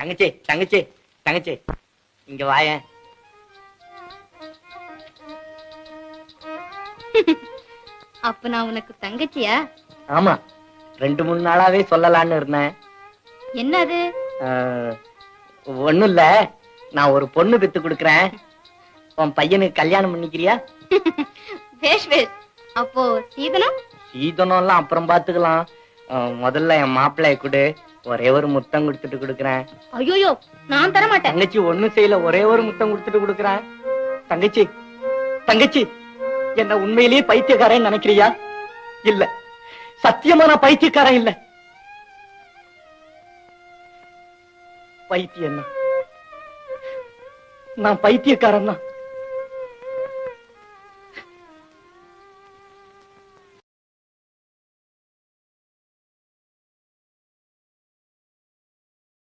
தங்கச்சி தங்கச்சி தங்கச்சி இங்க வாயேன். அப்ப நான் உனக்கு தங்கச்சியா? ஆமா, 2-3 நாளாவே சொல்லலான்னு இருந்தேன். என்னது? ஒண்ணும் இல்ல, நான் ஒரு பொண்ணு பெத்து கொடுக்கறேன். உன் பையனுக்கு கல்யாணம் பண்ணிக்கிறியா? வேஷ் வேஷ். அப்போ சீதனம்? சீதனம் எல்லாம் அப்புறம் பாத்துக்கலாம். முதல்ல என் மாப்பிள்ளைய கொடு, ஒரே ஒரு முத்தம் கொடுத்துட்டு கொடுக்கறேன். ஐயோ, நான் தர மாட்டேன். தங்கச்சி ஒண்ணும் செய்யல, ஒரே ஒரு முத்தம் கொடுத்துட்டு கொடுக்கறேன். தங்கச்சி தங்கச்சி, என்ன உண்மையிலேயே பைத்தியக்காரன் நினைக்கிறியா? இல்ல, சத்தியமா நான் பைத்தியக்காரன் இல்ல. பைத்தியம், நான் பைத்தியக்காரன் தான்.